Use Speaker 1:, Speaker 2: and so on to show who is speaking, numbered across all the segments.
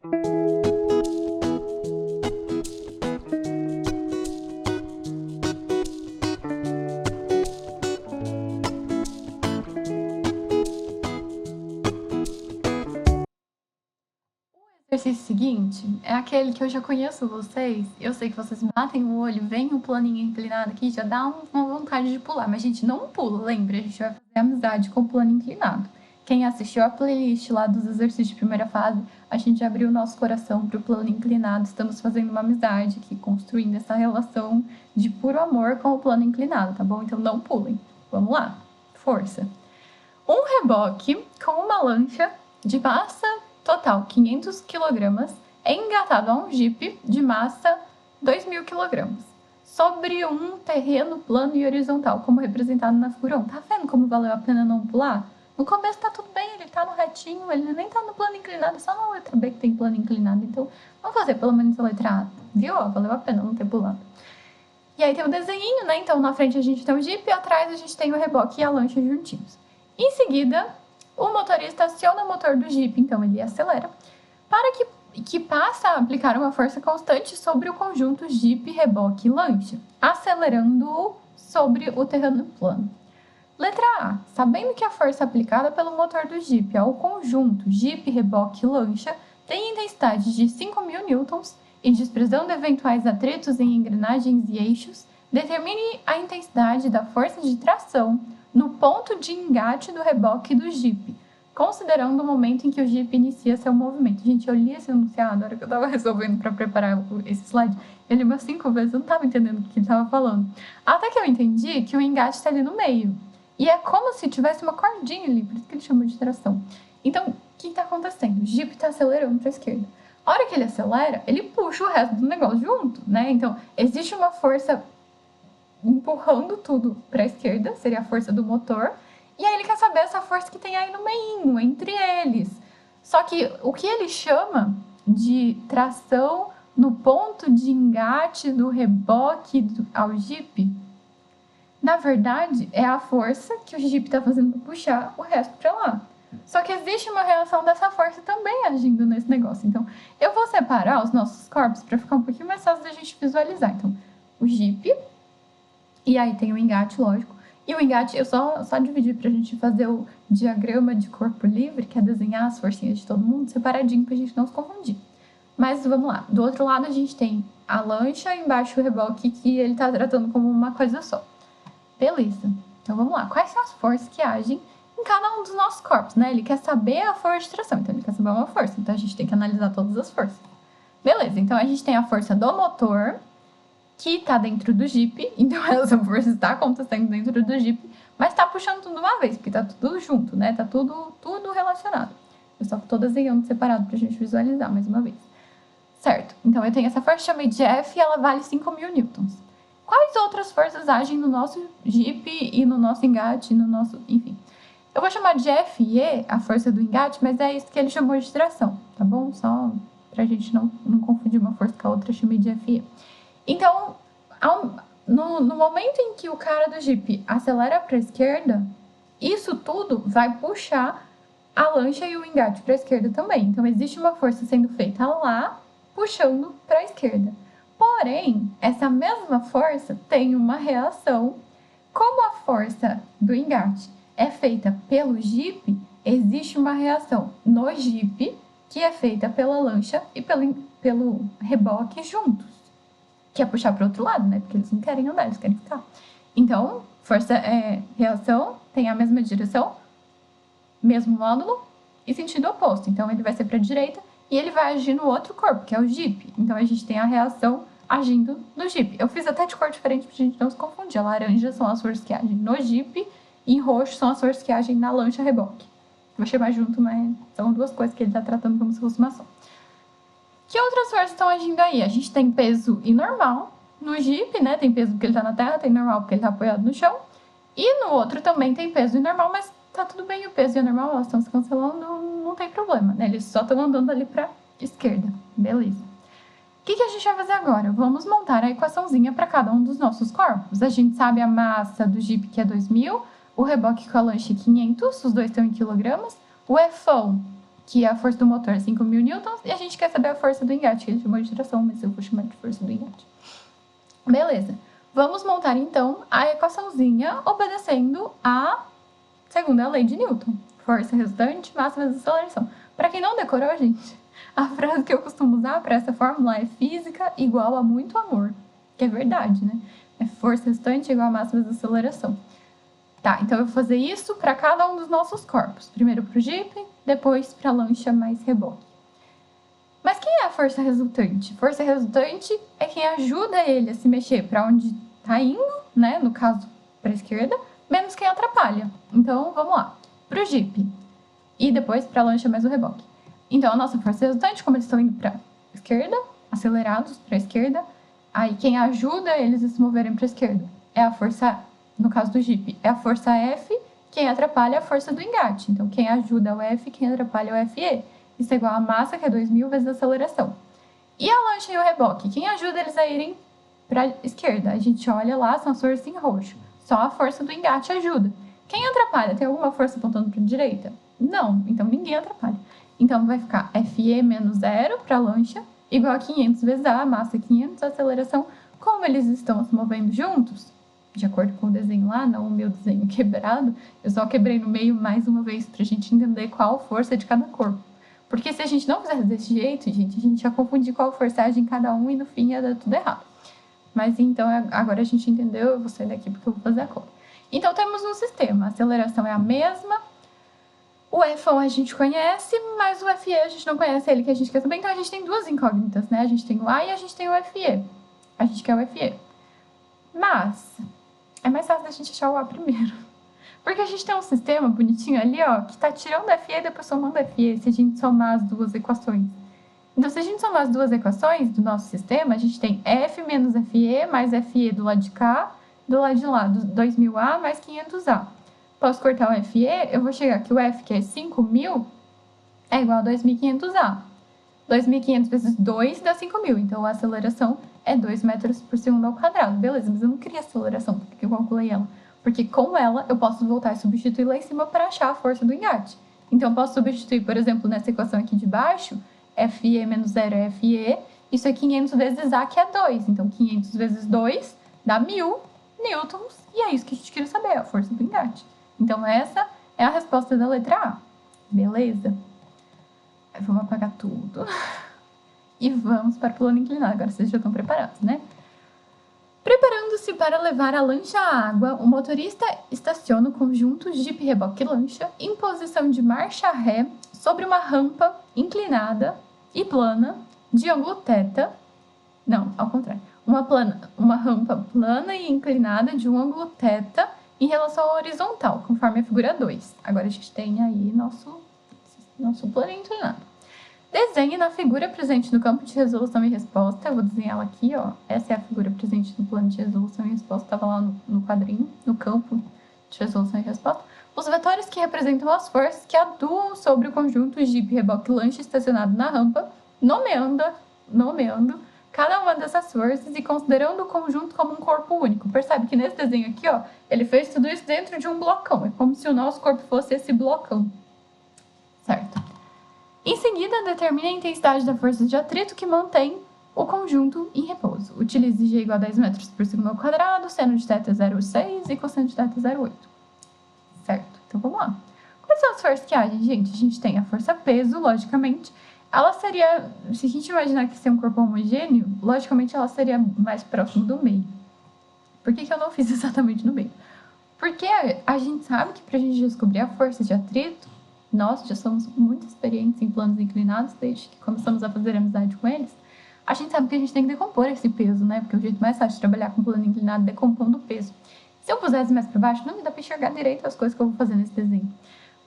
Speaker 1: O exercício seguinte é aquele que eu já conheço vocês, eu sei que vocês batem o olho, vem o planinho inclinado aqui, já dá uma vontade de pular, mas a gente não pula, lembra? A gente vai fazer amizade com o plano inclinado. Quem assistiu a playlist lá dos exercícios de primeira fase, a gente abriu o nosso coração para o plano inclinado, estamos fazendo uma amizade aqui, construindo essa relação de puro amor com o plano inclinado, tá bom? Então não pulem. Vamos lá, força. Um reboque com uma lancha de massa total 500 kg é engatado a um jipe de massa 2.000 kg sobre um terreno plano e horizontal, como representado na figura 1. Tá vendo como valeu a pena não pular? No começo tá tudo bem, ele tá no retinho, ele nem tá no plano inclinado, é só na letra B que tem plano inclinado. Então, vamos fazer pelo menos a letra A. Viu? Valeu a pena não ter pulado. E aí tem o desenho, né? Então, na frente a gente tem o jipe e atrás a gente tem o reboque e a lancha juntinhos. Em seguida, o motorista aciona o motor do jipe, então ele acelera, para que passa a aplicar uma força constante sobre o conjunto jipe, reboque e lancha, acelerando-o sobre o terreno plano. Letra A. Sabendo que a força aplicada pelo motor do jipe ao conjunto jipe, reboque e lancha tem intensidade de 5.000 newtons e desprezando eventuais atritos em engrenagens e eixos, determine a intensidade da força de tração no ponto de engate do reboque do jipe, considerando o momento em que o jipe inicia seu movimento. Gente, eu li esse enunciado na hora que eu estava resolvendo para preparar esse slide. Eu li umas 5 vezes, eu não estava entendendo o que ele estava falando. Até que eu entendi que o engate está ali no meio. E é como se tivesse uma cordinha ali, por isso que ele chama de tração. Então, o que está acontecendo? O jipe está acelerando para a esquerda. A hora que ele acelera, ele puxa o resto do negócio junto, né? Então, existe uma força empurrando tudo para a esquerda, seria a força do motor, e aí ele quer saber essa força que tem aí no meio, entre eles. Só que o que ele chama de tração no ponto de engate do reboque ao jipe, na verdade, é a força que o jipe está fazendo para puxar o resto para lá. Só que existe uma reação dessa força também agindo nesse negócio. Então, eu vou separar os nossos corpos para ficar um pouquinho mais fácil da gente visualizar. Então, o jipe, e aí tem o engate, lógico. E o engate, eu só dividi pra gente fazer o diagrama de corpo livre, que é desenhar as forcinhas de todo mundo separadinho pra gente não se confundir. Mas vamos lá. Do outro lado a gente tem a lancha e embaixo o reboque, que ele tá tratando como uma coisa só. Beleza. Então vamos lá. Quais são as forças que agem em cada um dos nossos corpos, né? Ele quer saber a força de tração, então ele quer saber uma força. Então a gente tem que analisar todas as forças. Beleza. Então a gente tem a força do motor, que está dentro do jipe, então essa força está acontecendo dentro do jipe, mas está puxando tudo de uma vez, porque está tudo junto, né? Tá tudo relacionado. Eu só estou desenhando separado para a gente visualizar mais uma vez. Certo, então eu tenho essa força, chamei de F, e ela vale 5.000 newtons. Quais outras forças agem no nosso jipe e no nosso engate, enfim. Eu vou chamar de F e E, a força do engate, mas é isso que ele chamou de tração, tá bom? Só pra gente não confundir uma força com a outra, eu chamei de F e E. Então, no momento em que o cara do jipe acelera para a esquerda, isso tudo vai puxar a lancha e o engate para a esquerda também. Então, existe uma força sendo feita lá, puxando para a esquerda. Porém, essa mesma força tem uma reação. Como a força do engate é feita pelo jipe, existe uma reação no jipe que é feita pela lancha e pelo reboque juntos, que é puxar para o outro lado, né? Porque eles não querem andar, eles querem ficar. Então, reação tem a mesma direção, mesmo módulo e sentido oposto. Então, ele vai ser para a direita e ele vai agir no outro corpo, que é o jipe. Então, a gente tem a reação agindo no jipe. Eu fiz até de cor diferente para a gente não se confundir. A laranja são as forças que agem no jipe e em roxo são as forças que agem na lancha reboque. Vou chamar junto, mas são duas coisas que ele está tratando como se fosse uma só. Que outras forças estão agindo aí? A gente tem peso e normal no jipe, né? Tem peso porque ele tá na terra, tem normal porque ele tá apoiado no chão. E no outro também tem peso e normal, mas tá tudo bem, o peso e o normal, elas estão se cancelando, não tem problema, né? Eles só estão andando ali pra esquerda. Beleza. O que a gente vai fazer agora? Vamos montar a equaçãozinha para cada um dos nossos corpos. A gente sabe a massa do jipe, que é 2.000, o reboque com a lancha é 500, os dois estão em quilogramas. O Fão, que a força do motor é 5.000 newtons, e a gente quer saber a força do engate, que ele chamou de tração, mas eu vou chamar de força do engate. Beleza. Vamos montar, então, a equaçãozinha obedecendo a segunda lei de Newton. Força resultante, massa vezes aceleração. Para quem não decorou, gente, a frase que eu costumo usar para essa fórmula é física igual a muito amor. Que é verdade, né? É força resultante igual a massa vezes aceleração. Tá, então eu vou fazer isso para cada um dos nossos corpos. Primeiro para o Jeep, depois para a lancha mais reboque. Mas quem é a força resultante? Força resultante é quem ajuda ele a se mexer para onde está indo, né? No caso, para a esquerda, menos quem atrapalha. Então, vamos lá. Para o Jeep e depois para a lancha mais o reboque. Então, a nossa força resultante, como eles estão indo para a esquerda, acelerados para a esquerda, aí quem ajuda eles a se moverem para a esquerda é a força, no caso do Jeep, é a força F, quem atrapalha é a força do engate. Então, quem ajuda é o F, quem atrapalha é o FE. Isso é igual a massa, que é 2.000 vezes a aceleração. E a lancha e o reboque? Quem ajuda eles a irem para a esquerda? A gente olha lá, são as forças em roxo. Só a força do engate ajuda. Quem atrapalha? Tem alguma força apontando para a direita? Não, então ninguém atrapalha. Então vai ficar FE menos 0 para a lancha, igual a 500 vezes a massa, 500 a aceleração. Como eles estão se movendo juntos, de acordo com o desenho lá, não o meu desenho quebrado, eu só quebrei no meio mais uma vez para a gente entender qual força de cada corpo. Porque se a gente não fizesse desse jeito, gente, a gente ia confundir qual força age em cada um e no fim ia dar tudo errado. Mas então, agora a gente entendeu, eu vou sair daqui porque eu vou fazer a conta. Então, temos um sistema, a aceleração é a mesma, o F1 a gente conhece, mas o FE a gente não conhece ele, que a gente quer saber. Então, a gente tem duas incógnitas, né? A gente tem o A e a gente tem o FE. A gente quer o FE. Mas, é mais fácil da gente achar o A primeiro. Porque a gente tem um sistema bonitinho ali, ó, que tá tirando FE e depois somando FE, se a gente somar as duas equações. Então, se a gente somar as duas equações do nosso sistema, a gente tem F menos FE mais FE do lado de cá, do lado de lá, 2.000A mais 500A. Posso cortar o FE, eu vou chegar que o F, que é 5.000, é igual a 2.500A. 2.500 vezes 2 dá 5.000, então a aceleração é 2 metros por segundo ao quadrado. Beleza, mas eu não queria aceleração, porque eu calculei ela. Porque com ela, eu posso voltar e substituir lá em cima para achar a força do engate. Então, eu posso substituir, por exemplo, nessa equação aqui de baixo, FE menos 0 é FE, isso é 500 vezes A, que é 2. Então, 500 vezes 2 dá 1.000 newtons, e é isso que a gente queria saber, a força do engate. Então, essa é a resposta da letra A. Beleza? Vamos apagar tudo. E vamos para o plano inclinado. Agora vocês já estão preparados, né? Preparando-se para levar a lancha à água, o motorista estaciona o conjunto Jeep Reboque Lancha em posição de marcha ré sobre uma rampa inclinada e plana de ângulo θ. Não, ao contrário. Uma rampa plana e inclinada de um ângulo θ em relação ao horizontal, conforme a figura 2. Agora a gente tem aí nosso plano inclinado. Desenhe na figura presente no campo de resolução e resposta. Eu vou desenhar ela aqui, ó. Essa é a figura presente no plano de resolução e resposta. Estava lá no quadrinho, no campo de resolução e resposta. Os vetores que representam as forças que atuam sobre o conjunto Jeep Reboque Lancha estacionado na rampa, nomeando cada uma dessas forças e considerando o conjunto como um corpo único. Percebe que nesse desenho aqui, ó, ele fez tudo isso dentro de um blocão. É como se o nosso corpo fosse esse blocão. Certo? Em seguida, determine a intensidade da força de atrito que mantém o conjunto em repouso. Utilize G igual a 10 metros por segundo ao quadrado, seno de θ é 0,6 e cosseno de θ é 0,8. Certo? Então, vamos lá. Quais são as forças que agem, gente? A gente tem a força peso, logicamente. Ela seria, se a gente imaginar que ser um corpo homogêneo, logicamente ela seria mais próximo do meio. Por que eu não fiz exatamente no meio? Porque a gente sabe que para a gente descobrir a força de atrito, nós já somos muito experientes em planos inclinados, desde que começamos a fazer amizade com eles. A gente sabe que a gente tem que decompor esse peso, né? Porque o jeito mais fácil de trabalhar com plano inclinado é decompondo o peso. Se eu pusesse mais para baixo, não me dá para enxergar direito as coisas que eu vou fazer nesse desenho.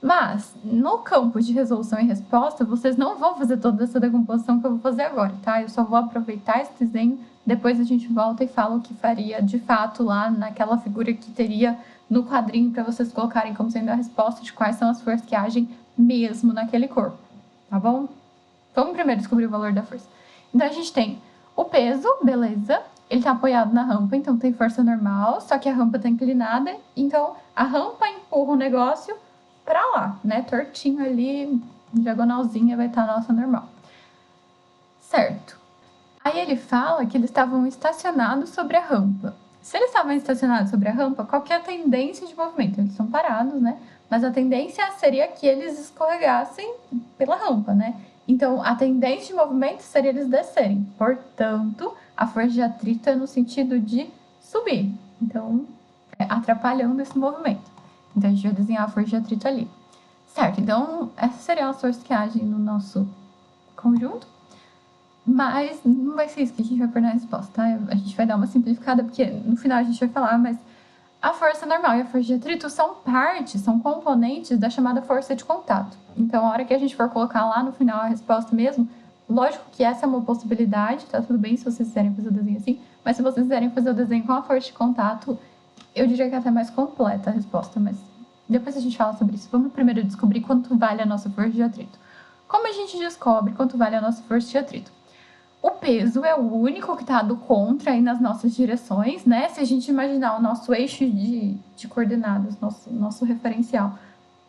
Speaker 1: Mas, no campo de resolução e resposta, vocês não vão fazer toda essa decomposição que eu vou fazer agora, tá? Eu só vou aproveitar esse desenho, depois a gente volta e fala o que faria de fato lá naquela figura que teria no quadrinho para vocês colocarem como sendo a resposta de quais são as forças que agem mesmo naquele corpo, tá bom? Vamos primeiro descobrir o valor da força. Então, a gente tem o peso, beleza, ele tá apoiado na rampa, então tem força normal, só que a rampa tá inclinada, então a rampa empurra o negócio pra lá, né, tortinho ali, diagonalzinha vai estar a nossa normal. Certo. Aí ele fala que eles estavam estacionados sobre a rampa. Se eles estavam estacionados sobre a rampa, qual que é a tendência de movimento? Eles são parados, né? Mas a tendência seria que eles escorregassem pela rampa, né? Então, a tendência de movimento seria eles descerem. Portanto, a força de atrito é no sentido de subir. Então, atrapalhando esse movimento. Então, a gente vai desenhar a força de atrito ali. Certo, então, essas seriam as forças que agem no nosso conjunto. Mas não vai ser isso que a gente vai pôr na resposta, tá? A gente vai dar uma simplificada, porque no final a gente vai falar, mas a força normal e a força de atrito são partes, são componentes da chamada força de contato. Então, a hora que a gente for colocar lá no final a resposta mesmo, lógico que essa é uma possibilidade, tá tudo bem se vocês quiserem fazer o desenho assim, mas se vocês quiserem fazer o desenho com a força de contato, eu diria que é até mais completa a resposta, mas depois a gente fala sobre isso. Vamos primeiro descobrir quanto vale a nossa força de atrito. Como a gente descobre quanto vale a nossa força de atrito? O peso é o único que está do contra aí nas nossas direções, né? Se a gente imaginar o nosso eixo de coordenadas, nosso referencial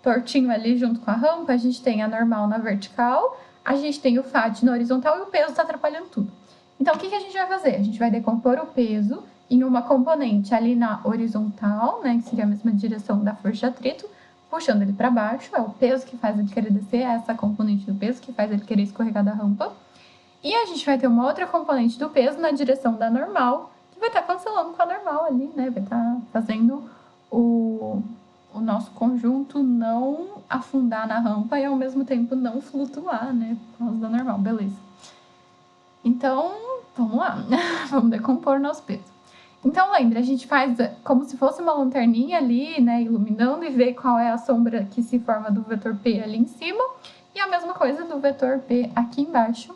Speaker 1: tortinho ali junto com a rampa, a gente tem a normal na vertical, a gente tem o FAT na horizontal e o peso está atrapalhando tudo. Então, o que a gente vai fazer? A gente vai decompor o peso em uma componente ali na horizontal, né? Que seria a mesma direção da força de atrito, puxando ele para baixo, é o peso que faz ele querer descer, é essa componente do peso que faz ele querer escorregar da rampa. E a gente vai ter uma outra componente do peso na direção da normal, que vai estar cancelando com a normal ali, né? Vai estar fazendo o nosso conjunto não afundar na rampa e ao mesmo tempo não flutuar, né? Por causa da normal, beleza. Então, vamos lá. Vamos decompor o nosso peso. Então, lembra, a gente faz como se fosse uma lanterninha ali, né? Iluminando e ver qual é a sombra que se forma do vetor P ali em cima. E a mesma coisa do vetor P aqui embaixo.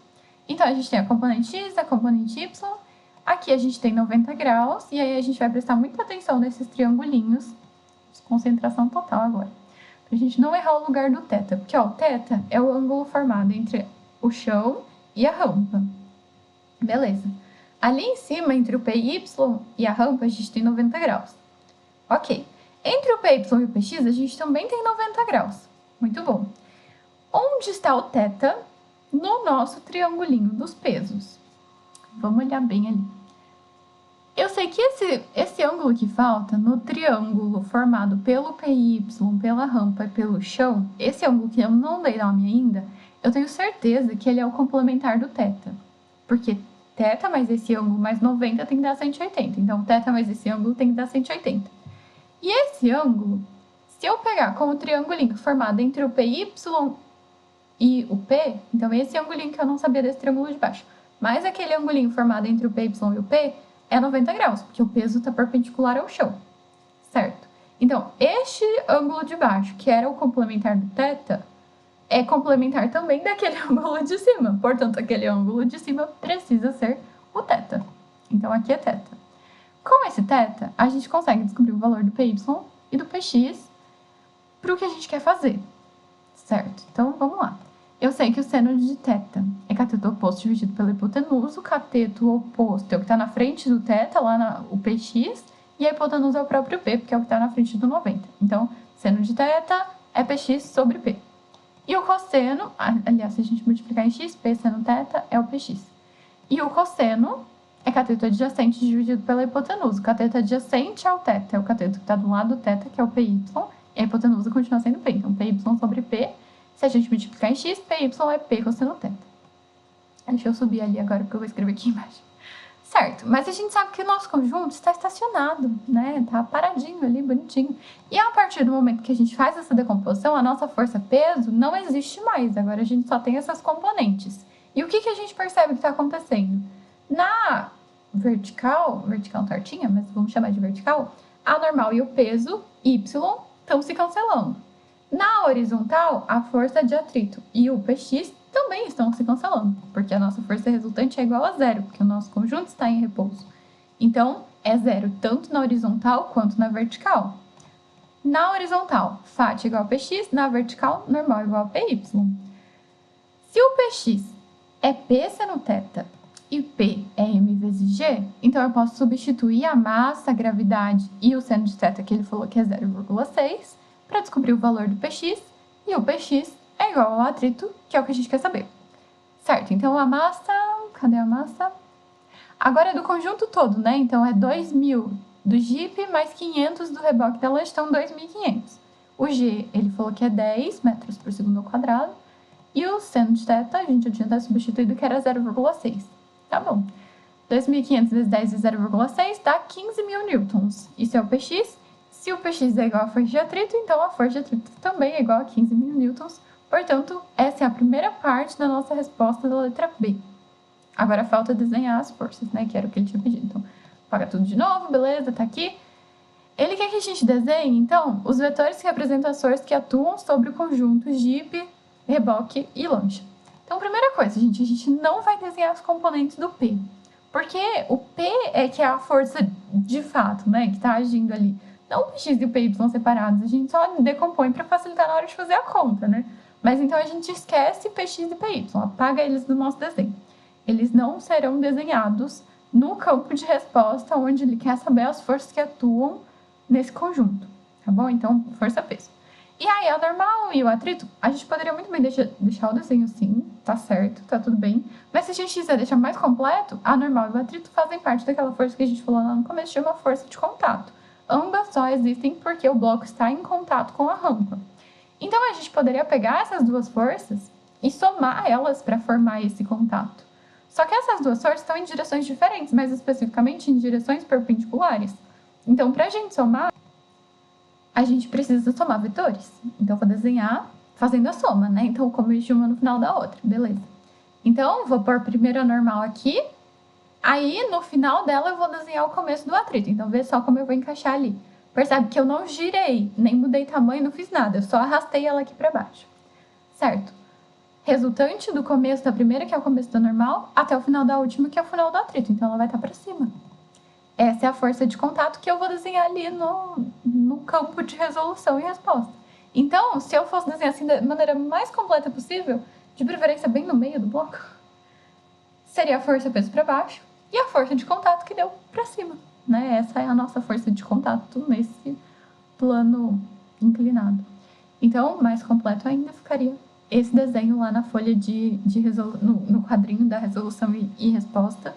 Speaker 1: Então, a gente tem a componente X, a componente Y. Aqui a gente tem 90 graus. E aí a gente vai prestar muita atenção nesses triangulinhos. Concentração total agora. Pra gente não errar o lugar do θ. Porque, ó, o θ é o ângulo formado entre o chão e a rampa. Beleza. Ali em cima, entre o PY e a rampa, a gente tem 90 graus. Ok. Entre o PY e o PX, a gente também tem 90 graus. Muito bom. Onde está o θ? No nosso triangulinho dos pesos. Vamos olhar bem ali. Eu sei que esse ângulo que falta no triângulo formado pelo PY, pela rampa e pelo chão, esse ângulo que eu não dei nome ainda, eu tenho certeza que ele é o complementar do θ. Porque θ mais esse ângulo mais 90 tem que dar 180. Então, θ mais esse ângulo tem que dar 180. E esse ângulo, se eu pegar como triangulinho formado entre o PY e o P, então esse angulinho que eu não sabia desse triângulo de baixo, mais aquele angulinho formado entre o PY e o P, é 90 graus, porque o peso está perpendicular ao chão, certo? Então, este ângulo de baixo, que era o complementar do θ, é complementar também daquele ângulo de cima. Portanto, aquele ângulo de cima precisa ser o θ. Então, aqui é θ. Com esse θ, a gente consegue descobrir o valor do PY e do PX para o que a gente quer fazer, certo? Então, vamos lá. Eu sei que o seno de θ é cateto oposto dividido pela hipotenusa. O cateto oposto é o que está na frente do θ, lá o PX, e a hipotenusa é o próprio P, porque é o que está na frente do 90. Então, seno de θ é PX sobre P. E o cosseno, aliás, se a gente multiplicar em x, P seno θ é o PX. E o cosseno é cateto adjacente dividido pela hipotenusa. O cateto adjacente ao θ é o cateto que está do lado do θ, que é o PY, e a hipotenusa continua sendo P. Então, PY sobre P. Se a gente multiplicar em x, PY é P cosseno θ. Deixa eu subir ali agora, porque eu vou escrever aqui embaixo. Certo, mas a gente sabe que o nosso conjunto está estacionado, né? Tá paradinho ali, bonitinho. E a partir do momento que a gente faz essa decomposição, a nossa força-peso não existe mais. Agora a gente só tem essas componentes. E o que a gente percebe que está acontecendo? Na vertical tortinha, mas vamos chamar de vertical, a normal e o peso, Y, estão se cancelando. Na horizontal, a força de atrito e o PX também estão se cancelando, porque a nossa força resultante é igual a zero, porque o nosso conjunto está em repouso. Então, é zero tanto na horizontal quanto na vertical. Na horizontal, FAT igual a PX, na vertical, normal igual a PY. Se o PX é P seno θ e P é M vezes G, então eu posso substituir a massa, a gravidade e o seno de θ, que ele falou que é 0,6, para descobrir o valor do PX, e o PX é igual ao atrito, que é o que a gente quer saber. Certo, então a massa... Cadê a massa? Agora é do conjunto todo, né? Então é 2.000 do Jeep mais 500 do reboque da lancha, então 2.500. O G, ele falou que é 10 metros por segundo ao quadrado. E o seno de θ, a gente já tinha até substituído que era 0,6. Tá bom. 2.500 vezes 10 vezes 0,6 dá 15.000 newtons. Isso é o Px. Se o Px é igual à força de atrito, então a força de atrito também é igual a 15.000 newtons. Portanto, essa é a primeira parte da nossa resposta da letra B. Agora falta desenhar as forças, né? Que era o que ele tinha pedido. Então, apaga tudo de novo, beleza, tá aqui. Ele quer que a gente desenhe, então, os vetores que representam as forças que atuam sobre o conjunto Jeep, reboque e lancha. Então, primeira coisa, gente, a gente não vai desenhar os componentes do P. Porque o P é que é a força de fato, né? Que tá agindo ali. Não o PX e o PY separados, a gente só decompõe para facilitar na hora de fazer a conta, né? Mas então a gente esquece PX e PY, apaga eles do nosso desenho. Eles não serão desenhados no campo de resposta, onde ele quer saber as forças que atuam nesse conjunto, tá bom? Então, força-peso. E aí, a normal e o atrito, a gente poderia muito bem deixar o desenho assim, tá certo, tá tudo bem. Mas se a gente quiser deixar mais completo, a normal e o atrito fazem parte daquela força que a gente falou lá no começo, chama força de contato. Ambas só existem porque o bloco está em contato com a rampa. Então, a gente poderia pegar essas duas forças e somar elas para formar esse contato. Só que essas duas forças estão em direções diferentes, mais especificamente em direções perpendiculares. Então, para a gente somar, a gente precisa somar vetores. Então, eu vou desenhar fazendo a soma, né? Então, o começo de uma no final da outra, beleza. Então, vou pôr primeiro a normal aqui. Aí, no final dela, eu vou desenhar o começo do atrito. Então, vê só como eu vou encaixar ali. Percebe que eu não girei, nem mudei tamanho, não fiz nada. Eu só arrastei ela aqui para baixo. Certo? Resultante do começo da primeira, que é o começo da normal, até o final da última, que é o final do atrito. Então, ela vai estar para cima. Essa é a força de contato que eu vou desenhar ali no campo de resolução e resposta. Então, se eu fosse desenhar assim da maneira mais completa possível, de preferência bem no meio do bloco, seria a força peso para baixo e a força de contato que deu para cima, né? Essa é a nossa força de contato nesse plano inclinado. Então, mais completo ainda ficaria esse desenho lá na folha no quadrinho da resolução e resposta.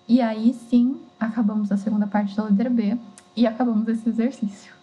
Speaker 1: E aí sim, acabamos a segunda parte da letra B e acabamos esse exercício.